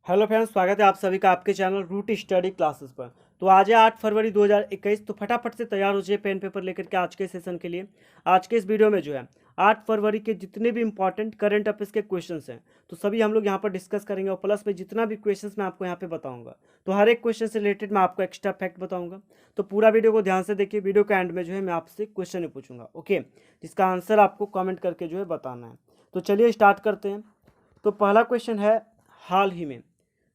Hello friends, स्वागत है आप सभी का आपके चैनल रूट स्टडी क्लासेस पर। तो आज है 8 फरवरी 2021। तो फटाफट से तैयार हो जाइए पेन पेपर लेकर के आज के सेशन के लिए। आज के इस वीडियो में जो है 8 फरवरी के जितने भी इंपॉर्टेंट करंट अफेयर्स के क्वेश्चंस हैं तो सभी हम लोग यहाँ पर डिस्कस करेंगे, और प्लस में जितना भी क्वेश्चंस मैं आपको यहाँ पे बताऊँगा तो हर एक क्वेश्चन से रिलेटेड मैं आपको एक्स्ट्रा फैक्ट बताऊँगा। तो पूरा वीडियो को ध्यान से देखिए। वीडियो के एंड में जो है मैं आपसे क्वेश्चन ही पूछूंगा, ओके, जिसका आंसर आपको कॉमेंट करके जो है बताना है। तो चलिए स्टार्ट करते हैं। तो पहला क्वेश्चन है, हाल ही में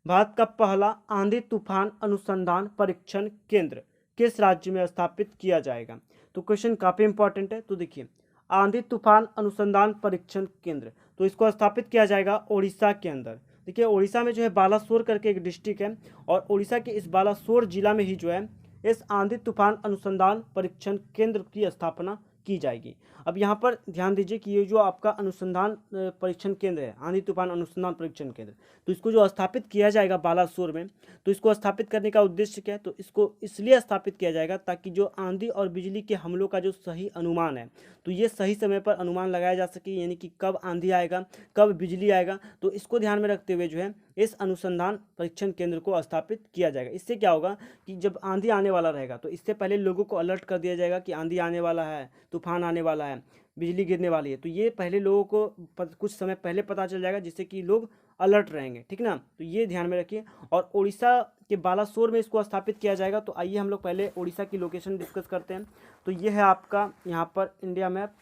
भारत का पहला आंधी तूफान अनुसंधान परीक्षण केंद्र किस राज्य में स्थापित किया जाएगा। तो क्वेश्चन काफ़ी इंपॉर्टेंट है। तो देखिए, आंधी तूफान अनुसंधान परीक्षण केंद्र तो इसको स्थापित किया जाएगा उड़ीसा के अंदर। देखिए, उड़ीसा में जो है बालासोर करके एक डिस्ट्रिक्ट है, और उड़ीसा के इस बालासोर जिला में ही जो है इस आंधी तूफान अनुसंधान परीक्षण केंद्र की स्थापना की जाएगी। अब यहाँ पर ध्यान दीजिए कि ये जो आपका अनुसंधान परीक्षण केंद्र है, आंधी तूफान अनुसंधान परीक्षण केंद्र, तो इसको जो स्थापित किया जाएगा बालासोर में, तो इसको स्थापित करने का उद्देश्य क्या है, तो इसको इसलिए स्थापित किया जाएगा ताकि जो आंधी और बिजली के हमलों का जो सही अनुमान है तो ये सही समय पर अनुमान लगाया जा सके, यानी कि कब आंधी आएगा कब बिजली आएगा। तो इसको ध्यान में रखते हुए जो है इस अनुसंधान परीक्षण केंद्र को स्थापित किया जाएगा। इससे क्या होगा कि जब आंधी आने वाला रहेगा तो इससे पहले लोगों को अलर्ट कर दिया जाएगा कि आंधी आने वाला है, तूफान आने वाला है, बिजली गिरने वाली है। तो ये पहले लोगों को कुछ समय पहले पता चल जाएगा, जिससे कि लोग अलर्ट रहेंगे, ठीक ना। तो ये ध्यान में रखिए। और उड़ीसा के बालासोर में इसको स्थापित किया जाएगा। तो आइए हम लोग पहले उड़ीसा की लोकेशन डिस्कस करते हैं। तो ये है आपका यहाँ पर इंडिया मैप,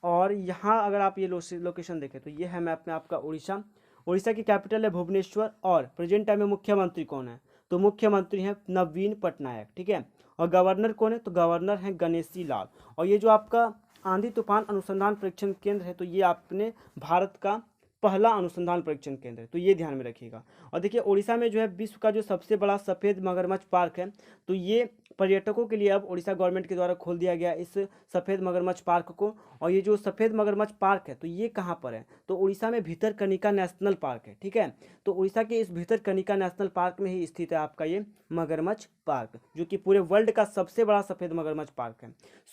और यहाँ अगर आप ये लोकेशन देखें तो ये है मैप में आपका उड़ीसा। उड़ीसा की कैपिटल है भुवनेश्वर, और प्रेजेंट टाइम में मुख्यमंत्री कौन है, तो मुख्यमंत्री हैं नवीन पटनायक, ठीक है। और गवर्नर कौन है, तो गवर्नर हैं गणेशी लाल। और ये जो आपका आंधी तूफान अनुसंधान परीक्षण केंद्र है तो ये आपने भारत का पहला अनुसंधान परीक्षण केंद्र है, तो ये ध्यान में रखिएगा। और देखिए, उड़ीसा में जो है विश्व का जो सबसे बड़ा सफ़ेद मगरमच्छ पार्क है, तो ये पर्यटकों के लिए अब उड़ीसा गवर्नमेंट के द्वारा खोल दिया गया इस सफ़ेद मगरमच्छ पार्क को। और ये जो सफ़ेद मगरमच्छ पार्क है तो ये कहाँ पर है, तो उड़ीसा में भितरकनिका नेशनल पार्क है, ठीक है। तो उड़ीसा के इस भितरकनिका नेशनल पार्क में ही स्थित है आपका ये मगरमच्छ पार्क, जो कि पूरे वर्ल्ड का सबसे बड़ा सफ़ेद मगरमच्छ पार्क है।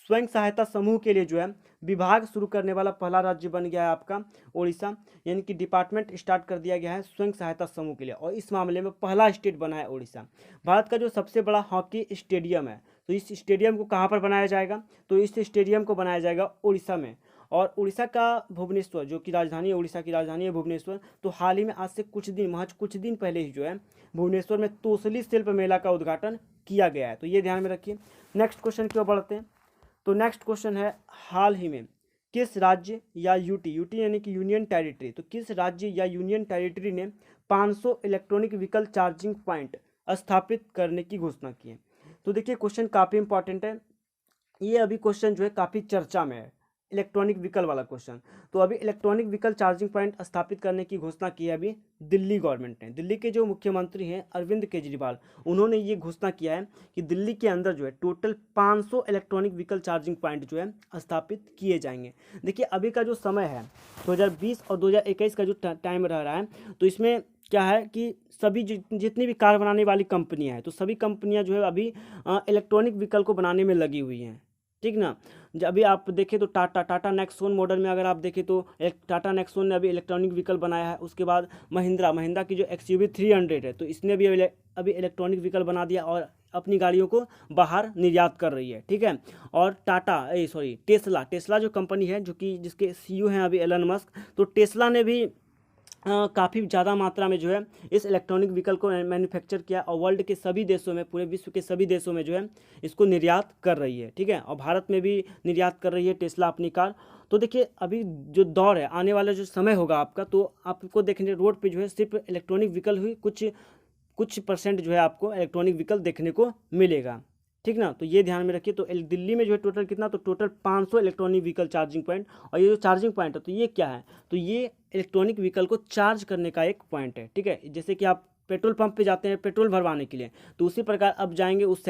स्वयं सहायता समूह के लिए जो है विभाग शुरू करने वाला पहला राज्य बन गया है आपका उड़ीसा, यानी कि डिपार्टमेंट स्टार्ट कर दिया गया है स्वयं सहायता समूह के लिए, और इस मामले में पहला स्टेट बना है उड़ीसा। भारत का जो सबसे बड़ा हॉकी स्टेडियम है तो इस स्टेडियम को कहाँ पर बनाया जाएगा, तो इस स्टेडियम को बनाया जाएगा उड़ीसा में। और उड़ीसा का भुवनेश्वर, जो कि राजधानी है, उड़ीसा की राजधानी है भुवनेश्वर, तो हाल ही में आज से महज कुछ दिन पहले ही जो है भुवनेश्वर में तोसली शिल्प मेला का उद्घाटन किया गया है। तो ये ध्यान में रखिए। नेक्स्ट क्वेश्चन की ओर बढ़ते हैं। तो नेक्स्ट क्वेश्चन है, हाल ही में किस राज्य या यूटी यानी कि यूनियन टेरिटरी, तो किस राज्य या यूनियन टेरिटरी ने 500 इलेक्ट्रॉनिक व्हीकल चार्जिंग पॉइंट स्थापित करने की घोषणा की है। तो देखिए, क्वेश्चन काफ़ी इंपॉर्टेंट है। ये अभी क्वेश्चन जो है काफ़ी चर्चा में है, इलेक्ट्रॉनिक व्हीकल वाला क्वेश्चन। तो अभी इलेक्ट्रॉनिक व्हीकल चार्जिंग पॉइंट स्थापित करने की घोषणा की है अभी दिल्ली गवर्नमेंट ने। दिल्ली के जो मुख्यमंत्री हैं अरविंद केजरीवाल, उन्होंने ये घोषणा किया है कि दिल्ली के अंदर जो है total 500 electronic vehicle charging point जो है स्थापित किए जाएंगे। देखिए, अभी का जो समय है 2020 और 2021 का जो टाइम रह रहा है, तो इसमें क्या है कि सभी जितनी भी कार बनाने वाली कंपनियां हैं तो सभी कंपनियां जो है अभी इलेक्ट्रॉनिक व्हीकल को बनाने में लगी हुई हैं, ठीक ना। अभी आप देखें तो टाटा नेक्सॉन मॉडल में अगर आप देखें तो एक टाटा नेक्सॉन ने अभी इलेक्ट्रॉनिक व्हीकल बनाया है। उसके बाद महिंद्रा की जो XUV 300 है तो इसने भी अभी इलेक्ट्रॉनिक व्हीकल बना दिया और अपनी गाड़ियों को बाहर निर्यात कर रही है, ठीक है। और टेस्ला जो कंपनी है, जो कि जिसके CEO हैं अभी एलन मस्क, तो टेस्ला ने भी काफ़ी ज़्यादा मात्रा में जो है इस इलेक्ट्रॉनिक व्हीकल को मैन्युफैक्चर किया, और वर्ल्ड के सभी देशों में, पूरे विश्व के सभी देशों में जो है इसको निर्यात कर रही है, ठीक है। और भारत में भी निर्यात कर रही है टेस्ला अपनी कार। तो देखिए, अभी जो दौर है, आने वाला जो समय होगा आपका, तो आपको देखने रोड पे जो है सिर्फ इलेक्ट्रॉनिक व्हीकल हुई कुछ परसेंट जो है आपको इलेक्ट्रॉनिक व्हीकल देखने को मिलेगा, ठीक ना। तो ये ध्यान में रखिए। तो दिल्ली में जो है टोटल कितना, तो total 500 electronic vehicle charging point. और ये जो चार्जिंग पॉइंट है तो ये क्या है, तो ये इलेक्ट्रॉनिक व्हीकल को चार्ज करने का एक पॉइंट है, ठीक है। जैसे कि आप पेट्रोल पंप पे जाते हैं पेट्रोल भरवाने के लिए, तो उसी प्रकार अब जाएंगे उस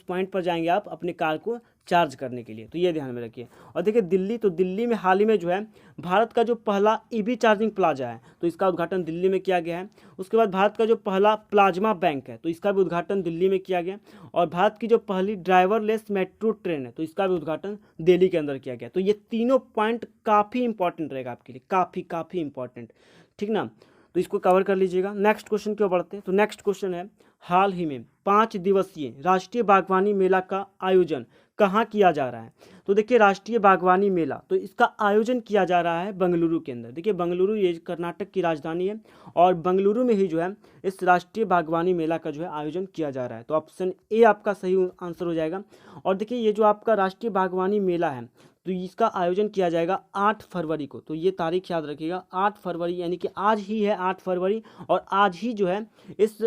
पॉइंट पर जाएंगे आप अपने कार को चार्ज करने के लिए। तो ये ध्यान में रखिए। और देखिए, दिल्ली में हाल ही में जो है भारत का जो पहला EV चार्जिंग प्लाजा है तो इसका उद्घाटन दिल्ली में किया गया है। उसके बाद भारत का जो पहला प्लाज्मा बैंक है तो इसका भी उद्घाटन दिल्ली में किया गया। और भारत की जो पहली ड्राइवरलेस मेट्रो ट्रेन है तो इसका भी उद्घाटन दिल्ली के अंदर किया गया। तो ये तीनों पॉइंट काफ़ी इंपॉर्टेंट रहेगा आपके लिए, काफ़ी इंपॉर्टेंट, ठीक ना। तो इसको कवर कर लीजिएगा। नेक्स्ट क्वेश्चन क्यों बढ़ते हैं, तो नेक्स्ट क्वेश्चन है हाल ही में 5 दिवसीय राष्ट्रीय बागवानी मेला का आयोजन कहाँ किया जा रहा है। तो देखिए राष्ट्रीय बागवानी मेला तो इसका आयोजन किया जा रहा है बेंगलुरु के अंदर। देखिए बेंगलुरु ये कर्नाटक की राजधानी है और बेंगलुरु में ही जो है इस राष्ट्रीय बागवानी मेला का जो है आयोजन किया जा रहा है। तो ऑप्शन ए आपका सही आंसर हो जाएगा। और देखिए ये जो आपका राष्ट्रीय बागवानी मेला है तो इसका आयोजन किया जाएगा 8 फरवरी को। तो ये तारीख याद रखिएगा, 8 फरवरी, यानी कि आज ही है 8 फरवरी, और आज ही जो है इस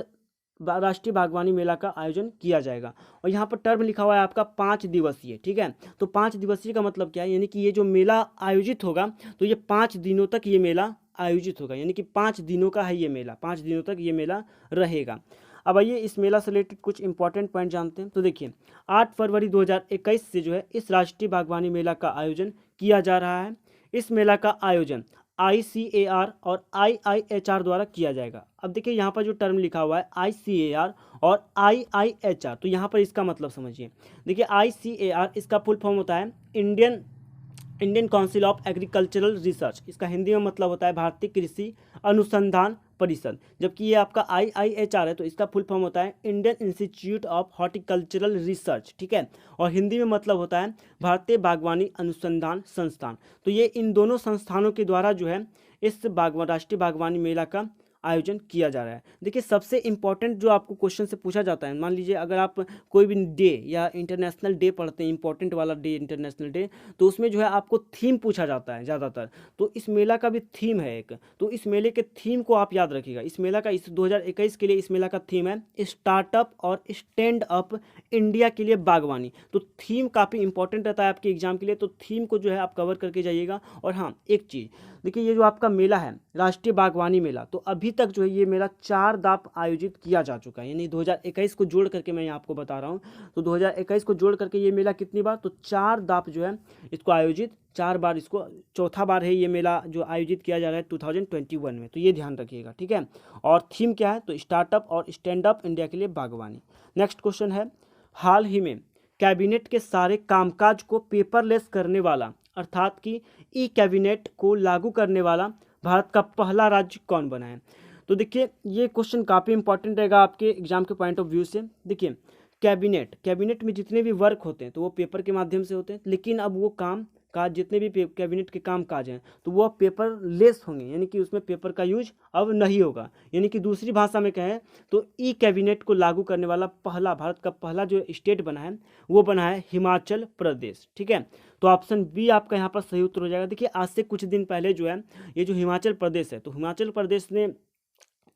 राष्ट्रीय बागवानी मेला का आयोजन किया जाएगा। और यहाँ पर टर्म लिखा हुआ है आपका 5 दिवसीय, ठीक है। तो 5 दिवसीय का मतलब क्या है, यानी कि ये जो मेला आयोजित होगा तो ये 5 दिनों तक ये मेला आयोजित होगा, यानी कि 5 दिनों का है ये मेला, 5 दिनों तक ये मेला रहेगा। अब आइए इस मेला से रिलेटेड कुछ इंपॉर्टेंट पॉइंट जानते हैं। तो देखिए 8 फरवरी 2021 से जो है इस राष्ट्रीय बागवानी मेला का आयोजन किया जा रहा है। इस मेला का आयोजन ICAR और IIHR द्वारा किया जाएगा। अब देखिए यहाँ पर जो टर्म लिखा हुआ है ICAR और IIHR, तो यहाँ पर इसका मतलब समझिए। देखिए ICAR इसका फुल फॉर्म होता है Indian council of agricultural research, इसका हिंदी में मतलब होता है भारतीय कृषि अनुसंधान परिषद। जबकि ये आपका IIHR है तो इसका फुल फॉर्म होता है Indian institute of horticultural research, ठीक है। और हिंदी में मतलब होता है भारतीय बागवानी अनुसंधान संस्थान। तो ये इन दोनों संस्थानों के द्वारा जो है इस राष्ट्रीय बागवानी मेला का आयोजन किया जा रहा है। देखिए सबसे इंपॉर्टेंट जो आपको क्वेश्चन से पूछा जाता है, मान लीजिए अगर आप कोई भी डे या इंटरनेशनल डे पढ़ते हैं, इंपॉर्टेंट वाला डे इंटरनेशनल डे, तो उसमें जो है आपको थीम पूछा जाता है ज़्यादातर। तो इस मेला का भी थीम है एक, तो इस मेले के थीम को आप याद रखिएगा। इस मेला का इस 2021 के लिए इस मेला का थीम है स्टार्टअप और स्टैंड अप इंडिया के लिए बागवानी। तो थीम काफ़ी इंपॉर्टेंट रहता है आपके एग्जाम के लिए, तो थीम को जो है आप कवर करके जाइएगा। और हाँ एक चीज़ देखिए, ये जो आपका मेला है राष्ट्रीय बागवानी मेला, तो अभी तक जो है ये मेला 4 दाप आयोजित किया जा चुका है, यानी 2021 को जोड़ करके मैं आपको बता रहा हूँ। तो 2021 को जोड़ करके ये मेला कितनी बार, तो 4 दाप जो है इसको आयोजित, 4 बार, इसको चौथा बार है ये मेला जो आयोजित किया जा रहा है 2021 में। तो ये ध्यान रखिएगा, ठीक है। और थीम क्या है, तो स्टार्टअप और स्टैंड अप इंडिया के लिए बागवानी। नेक्स्ट क्वेश्चन है हाल ही में कैबिनेट के सारे कामकाज को पेपरलेस करने वाला, अर्थात कि ई कैबिनेट को लागू करने वाला भारत का पहला राज्य कौन बना है। तो देखिए ये क्वेश्चन काफ़ी इंपॉर्टेंट रहेगा आपके एग्जाम के पॉइंट ऑफ व्यू से। देखिए कैबिनेट में जितने भी वर्क होते हैं तो वो पेपर के माध्यम से होते हैं, लेकिन अब वो काम काज जितने भी कैबिनेट के काम काज हैं तो वो पेपर लेस होंगे, यानी कि उसमें पेपर का यूज अब नहीं होगा। यानी कि दूसरी भाषा में कहें तो ई कैबिनेट को लागू करने वाला पहला, भारत का पहला जो स्टेट बना है वो बना है हिमाचल प्रदेश, ठीक है। तो ऑप्शन बी आपका यहाँ पर सही उत्तर हो जाएगा। देखिए आज से कुछ दिन पहले जो है ये जो हिमाचल प्रदेश है, तो हिमाचल प्रदेश ने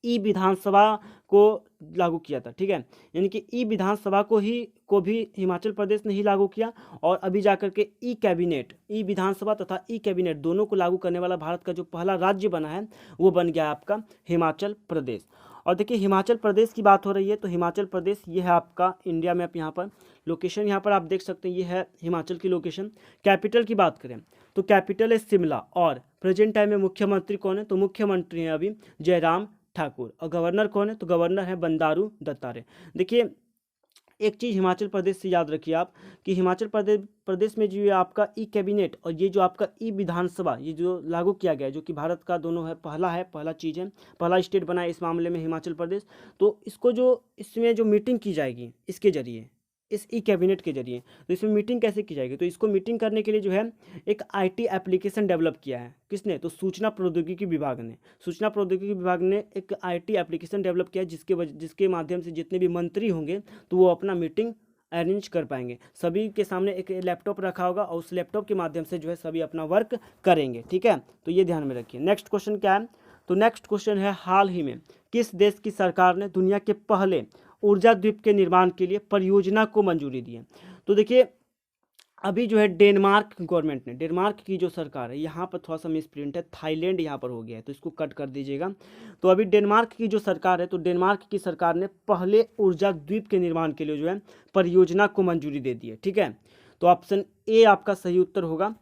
ई विधानसभा को लागू किया था, ठीक है। यानी कि ई विधानसभा को भी हिमाचल प्रदेश ने ही लागू किया, और अभी जाकर के ई कैबिनेट, ई विधानसभा तथा ई कैबिनेट दोनों को लागू करने वाला भारत का जो पहला राज्य बना है वो बन गया आपका हिमाचल प्रदेश। और देखिए हिमाचल प्रदेश की बात हो रही है तो हिमाचल प्रदेश ये है आपका इंडिया में, आप यहाँ पर लोकेशन यहाँ पर आप देख सकते हैं, ये है हिमाचल की लोकेशन। कैपिटल की बात करें तो कैपिटल है शिमला, और प्रेजेंट टाइम में मुख्यमंत्री कौन है, तो मुख्यमंत्री हैं अभी जयराम ठाकुर, और गवर्नर कौन है, तो गवर्नर है बंडारू दत्तात्रेय। देखिए एक चीज़ हिमाचल प्रदेश से याद रखिए आप कि हिमाचल प्रदेश में जो ये आपका ई कैबिनेट और ये जो आपका ई विधानसभा ये जो लागू किया गया है, जो कि भारत का दोनों है, पहला चीज़ है, पहला स्टेट बना है इस मामले में हिमाचल प्रदेश। तो इसको जो इसमें जो मीटिंग की जाएगी इसके जरिए, इस ई कैबिनेट के जरिए, तो इसमें मीटिंग कैसे की जाएगी, तो इसको मीटिंग करने के लिए जो है एक IT एप्लीकेशन डेवलप किया है। किसने, तो सूचना प्रौद्योगिकी विभाग ने, सूचना प्रौद्योगिकी विभाग ने एक IT एप्लीकेशन डेवलप किया जिसके माध्यम से जितने भी मंत्री होंगे तो वो अपना मीटिंग अरेंज कर पाएंगे। सभी के सामने एक लैपटॉप रखा होगा और उस लैपटॉप के माध्यम से जो है सभी अपना वर्क करेंगे, ठीक है। तो ये ध्यान में रखिए। नेक्स्ट क्वेश्चन क्या है, तो नेक्स्ट क्वेश्चन है हाल ही में किस देश की सरकार ने दुनिया के पहले ऊर्जा द्वीप के निर्माण के लिए परियोजना को मंजूरी दी है। तो देखिए अभी जो है डेनमार्क गवर्नमेंट ने, डेनमार्क की जो सरकार है, यहाँ पर थोड़ा सा मिस प्रिंट है, थाईलैंड यहाँ पर हो गया है तो इसको कट कर दीजिएगा। तो अभी डेनमार्क की जो सरकार है, तो डेनमार्क की सरकार ने पहले ऊर्जा द्वीप के निर्माण के लिए जो है परियोजना को मंजूरी दे दी है, ठीक है। तो ऑप्शन ए आपका सही उत्तर होगा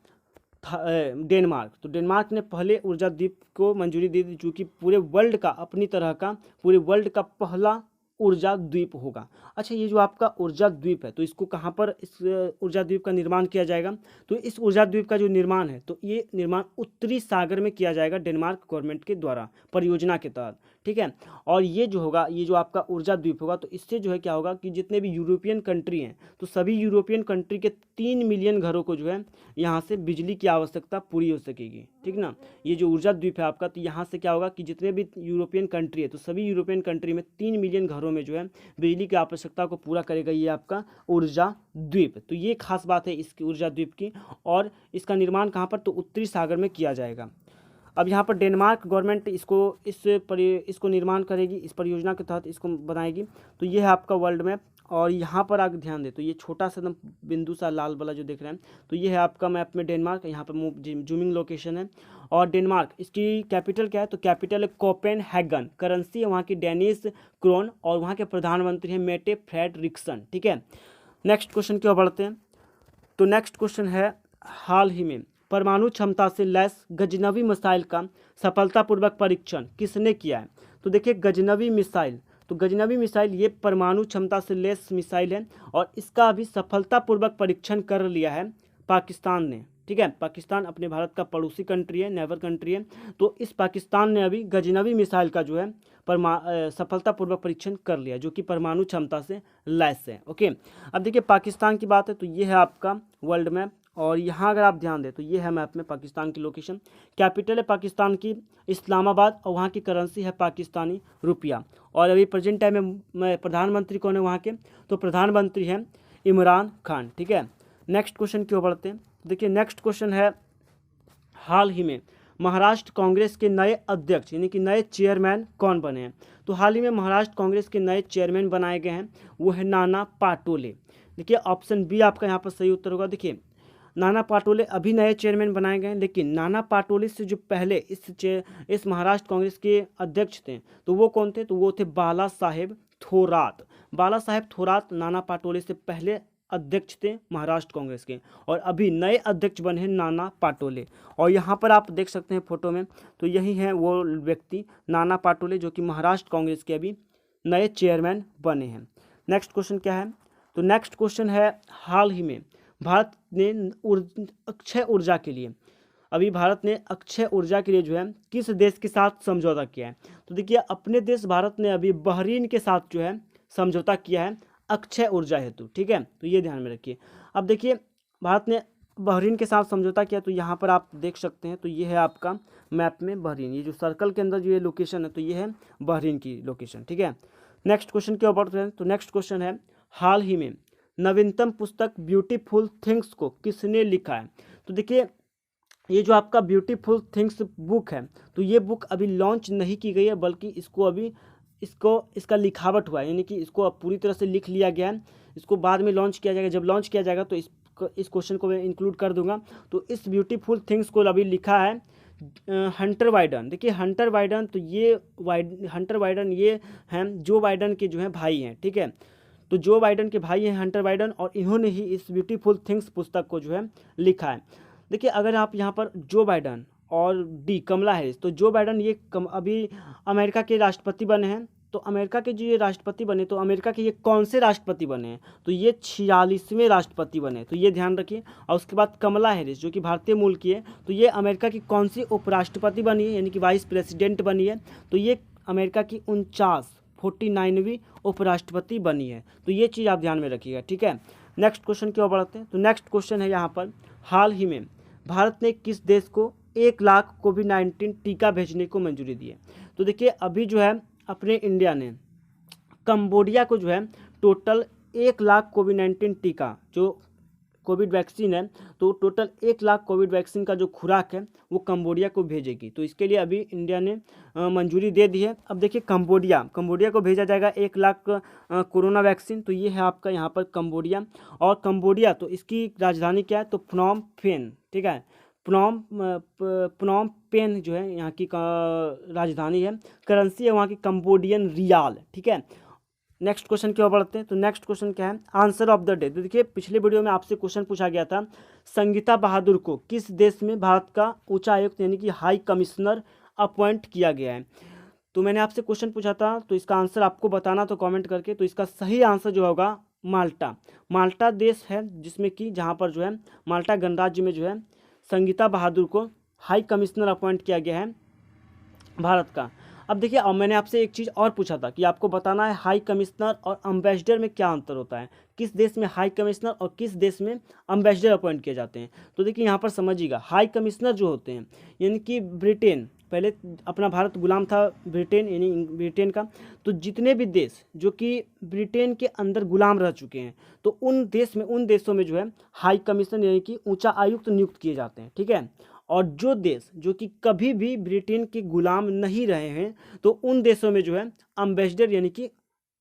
डेनमार्क। तो डेनमार्क ने पहले ऊर्जा द्वीप को मंजूरी दे दी, जो कि पूरे वर्ल्ड का अपनी तरह का पूरे वर्ल्ड का पहला ऊर्जा द्वीप होगा। अच्छा, ये जो आपका ऊर्जा द्वीप है तो इसको कहाँ पर इस ऊर्जा द्वीप का निर्माण किया जाएगा? तो इस ऊर्जा द्वीप का जो निर्माण है तो ये निर्माण उत्तरी सागर में किया जाएगा डेनमार्क गवर्नमेंट के द्वारा परियोजना के तहत, ठीक है। और ये जो होगा, ये जो आपका ऊर्जा द्वीप होगा तो इससे जो है क्या होगा कि जितने भी यूरोपियन कंट्री हैं तो सभी यूरोपियन कंट्री के 3 मिलियन घरों को जो है यहाँ से बिजली की आवश्यकता पूरी हो सकेगी, ठीक ना। ये जो ऊर्जा द्वीप है आपका, तो यहाँ से क्या होगा कि जितने भी यूरोपियन कंट्री है तो सभी यूरोपियन कंट्री में 3 मिलियन घरों में जो है बिजली की आवश्यकता को पूरा करेगा ये आपका ऊर्जा द्वीप। तो ये खास बात है इसकी ऊर्जा द्वीप की। और इसका निर्माण कहाँ पर? तो उत्तरी सागर में किया जाएगा। अब यहाँ पर डेनमार्क गवर्नमेंट इसको निर्माण करेगी, इस परियोजना के तहत इसको बनाएगी। तो ये है आपका वर्ल्ड मैप। और यहाँ पर आगे ध्यान दें तो ये छोटा सा एकदम बिंदु सा लाल वाला जो देख रहे हैं तो ये है आपका मैप में डेनमार्क। यहाँ पर जूमिंग लोकेशन है। और डेनमार्क, इसकी कैपिटल क्या है? तो कैपिटल है कोपेनहेगन। करेंसी है वहाँ की डेनिश क्रोन। और वहाँ के प्रधानमंत्री हैं मेटे फ्रेडरिक्सन, ठीक है। नेक्स्ट क्वेश्चन की ओर बढ़ते हैं। तो नेक्स्ट क्वेश्चन है, हाल ही में परमाणु क्षमता से लैस गजनवी मिसाइल का सफलतापूर्वक परीक्षण किसने किया है? तो देखिए गजनवी मिसाइल, तो गजनवी मिसाइल ये परमाणु क्षमता से लैस मिसाइल है और इसका अभी सफलतापूर्वक परीक्षण कर लिया है पाकिस्तान ने, ठीक है। पाकिस्तान अपने भारत का पड़ोसी कंट्री है, नेबर कंट्री है। तो इस पाकिस्तान ने अभी गजनवी मिसाइल का जो है सफलतापूर्वक परीक्षण कर लिया जो कि परमाणु क्षमता से लैस है, ओके। अब देखिए पाकिस्तान की बात है तो ये है आपका वर्ल्ड मैप। और यहाँ अगर आप ध्यान दें तो ये है मैप में पाकिस्तान की लोकेशन। कैपिटल है पाकिस्तान की इस्लामाबाद और वहाँ की करेंसी है पाकिस्तानी रुपया। और अभी प्रेजेंट टाइम में प्रधानमंत्री कौन है वहाँ के? तो प्रधानमंत्री हैं इमरान खान, ठीक है। नेक्स्ट क्वेश्चन की ओर बढ़ते हैं। देखिए नेक्स्ट क्वेश्चन है, हाल ही में महाराष्ट्र कांग्रेस के नए अध्यक्ष यानी कि नए चेयरमैन कौन बने हैं? तो हाल ही में महाराष्ट्र कांग्रेस के नए चेयरमैन बनाए गए हैं, वो है नाना पाटोले। देखिए ऑप्शन बी आपका यहाँ पर सही उत्तर होगा। देखिए नाना पाटोले अभी नए चेयरमैन बनाए गए हैं, लेकिन नाना पाटोले से जो पहले इस महाराष्ट्र कांग्रेस के अध्यक्ष थे तो वो कौन थे? तो वो थे बाला साहेब थोरात। बाला साहेब थोरात नाना पाटोले से पहले अध्यक्ष थे महाराष्ट्र कांग्रेस के। और अभी नए अध्यक्ष बने हैं नाना पाटोले। और यहाँ पर आप देख सकते हैं फोटो में, तो यही है वो व्यक्ति नाना पाटोले जो कि महाराष्ट्र कांग्रेस के अभी नए चेयरमैन बने हैं। नेक्स्ट क्वेश्चन क्या है? तो नेक्स्ट क्वेश्चन है, हाल ही में भारत ने अक्षय ऊर्जा के लिए अक्षय ऊर्जा के लिए जो है किस देश के साथ समझौता किया है? तो देखिए अपने देश भारत ने अभी बहरीन के साथ जो है समझौता किया है अक्षय ऊर्जा हेतु, ठीक है। तो ये ध्यान में रखिए। अब देखिए भारत ने बहरीन के साथ समझौता किया तो यहाँ पर आप देख सकते हैं, तो ये है आपका मैप में बहरीन, ये जो सर्कल के अंदर जो ये लोकेशन है तो ये है बहरीन की लोकेशन, ठीक है। नेक्स्ट क्वेश्चन के ऊपर हैं। तो नेक्स्ट क्वेश्चन है, हाल ही में नवीनतम पुस्तक ब्यूटीफुल थिंग्स को किसने लिखा है? तो देखिए ये जो आपका ब्यूटीफुल थिंग्स बुक है तो ये बुक अभी लॉन्च नहीं की गई है, बल्कि इसका लिखावट हुआ है, यानी कि इसको अब पूरी तरह से लिख लिया गया है। इसको बाद में लॉन्च किया जाएगा। जब लॉन्च किया जाएगा तो इस क्वेश्चन को मैं इंक्लूड कर दूंगा। तो इस ब्यूटीफुल थिंग्स को अभी लिखा है हंटर बाइडन। देखिए हंटर बाइडन, तो ये हंटर बाइडन ये हैं जो बाइडन के जो हैं भाई हैं, ठीक है। तो जो बाइडन के भाई हैं हंटर बाइडन, और इन्होंने ही इस ब्यूटीफुल थिंग्स पुस्तक को जो है लिखा है। देखिए अगर आप यहाँ पर जो बाइडन और डी कमला हैरिस, तो जो बाइडन ये अभी अमेरिका के राष्ट्रपति बने हैं। तो अमेरिका के जो ये राष्ट्रपति बने, तो अमेरिका के ये कौन से राष्ट्रपति बने हैं? तो ये 46वें राष्ट्रपति बने, तो ये ध्यान रखिए। और उसके बाद कमला हैरिस जो कि भारतीय मूल की है, तो ये अमेरिका की कौन सी उपराष्ट्रपति बनी है, यानी कि वाइस प्रेसिडेंट बनी है। तो ये अमेरिका की 49वीं उपराष्ट्रपति बनी है। तो ये चीज़ आप ध्यान में रखिएगा, ठीक है। नेक्स्ट क्वेश्चन की ओर बढ़ते हैं। तो नेक्स्ट क्वेश्चन है यहाँ पर, हाल ही में भारत ने किस देश को 1 लाख कोविड-19 टीका भेजने को मंजूरी दी है? तो देखिए अभी जो है अपने इंडिया ने कंबोडिया को जो है टोटल 1 लाख कोविड-19 टीका जो कोविड वैक्सीन है, तो टोटल 1 लाख कोविड वैक्सीन का जो खुराक है वो कंबोडिया को भेजेगी। तो इसके लिए अभी इंडिया ने मंजूरी दे दी है। अब देखिए कंबोडिया को भेजा जाएगा 1 लाख कोरोना वैक्सीन। तो ये है आपका यहाँ पर कंबोडिया। और कंबोडिया तो इसकी राजधानी क्या है? तो प्नोम पेन, ठीक है। प्नोम पेन जो है यहाँ की राजधानी है। करेंसी है वहाँ की कंबोडियन रियाल, ठीक है। नेक्स्ट क्वेश्चन की ओर बढ़ते हैं। तो नेक्स्ट क्वेश्चन क्या है? Answer of the day. तो देखिए पिछले वीडियो में आपसे क्वेश्चन पूछा गया था, संगीता बहादुर को किस देश में भारत का उच्चायुक्त यानी कि हाई कमिश्नर अपॉइंट किया गया है? तो मैंने आपसे क्वेश्चन पूछा था, तो इसका आंसर आपको बताना तो कमेंट करके। तो इसका सही आंसर जो होगा माल्टा। माल्टा देश है जिसमें कि जहाँ पर जो है माल्टा गणराज्य में जो है संगीता बहादुर को हाई कमिश्नर अपॉइंट किया गया है भारत का। अब देखिए, अब मैंने आपसे एक चीज़ और पूछा था कि आपको बताना है हाई कमिश्नर और अम्बेसडर में क्या अंतर होता है, किस देश में हाई कमिश्नर और किस देश में अम्बेसडर अपॉइंट किए जाते हैं। तो देखिए यहाँ पर समझिएगा, हाई कमिश्नर जो होते हैं यानी कि ब्रिटेन, पहले अपना भारत गुलाम था ब्रिटेन यानी ब्रिटेन का, तो जितने भी देश जो कि ब्रिटेन के अंदर गुलाम रह चुके हैं तो उन देशों में जो है हाई कमिश्नर यानी कि ऊंचा आयुक्त नियुक्त किए जाते हैं, ठीक है। और जो देश जो कि कभी भी ब्रिटेन के गुलाम नहीं रहे हैं तो उन देशों में जो है अम्बेसडर यानी कि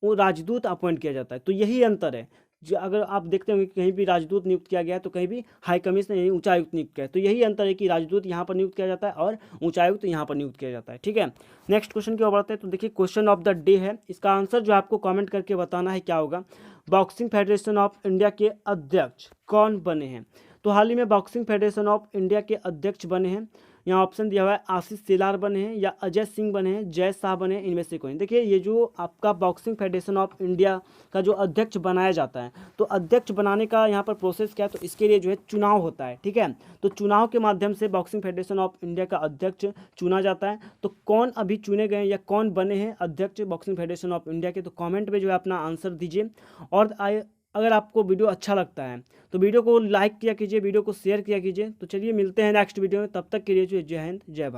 वो राजदूत अपॉइंट किया जाता है। तो यही अंतर है, जो अगर आप देखते होंगे कि कहीं भी राजदूत नियुक्त किया गया है तो कहीं भी हाई कमिश्नर यानी उच्चायुक्त नियुक्त किया है। तो यही अंतर है कि राजदूत यहाँ पर नियुक्त किया जाता है और उच्चायुक्त यहाँ पर नियुक्त किया जाता है, ठीक है। नेक्स्ट क्वेश्चन की ओर बढ़ते हैं। तो देखिए क्वेश्चन ऑफ द डे है, इसका आंसर जो आपको कमेंट करके बताना है क्या होगा। बॉक्सिंग फेडरेशन ऑफ इंडिया के अध्यक्ष कौन बने हैं। तो हाल ही में बॉक्सिंग फेडरेशन ऑफ इंडिया के अध्यक्ष बने हैं, यहाँ ऑप्शन दिया हुआ है आशीष सेलार बने हैं या अजय सिंह बने हैं, जय शाह बने हैं, इनमें से कोई। देखिए ये जो आपका बॉक्सिंग फेडरेशन ऑफ इंडिया का जो अध्यक्ष बनाया जाता है, तो अध्यक्ष बनाने का यहाँ पर प्रोसेस क्या है, तो इसके लिए जो है चुनाव होता है, ठीक है। तो चुनाव के माध्यम से बॉक्सिंग फेडरेशन ऑफ इंडिया का अध्यक्ष चुना जाता है। तो कौन अभी चुने गए या कौन बने हैं अध्यक्ष बॉक्सिंग फेडरेशन ऑफ इंडिया के, तो कॉमेंट में जो है अपना आंसर दीजिए। और अगर आपको वीडियो अच्छा लगता है तो वीडियो को लाइक किया कीजिए, वीडियो को शेयर किया कीजिए। तो चलिए मिलते हैं नेक्स्ट वीडियो में, तब तक के लिए जो जय हिंद जय भारत।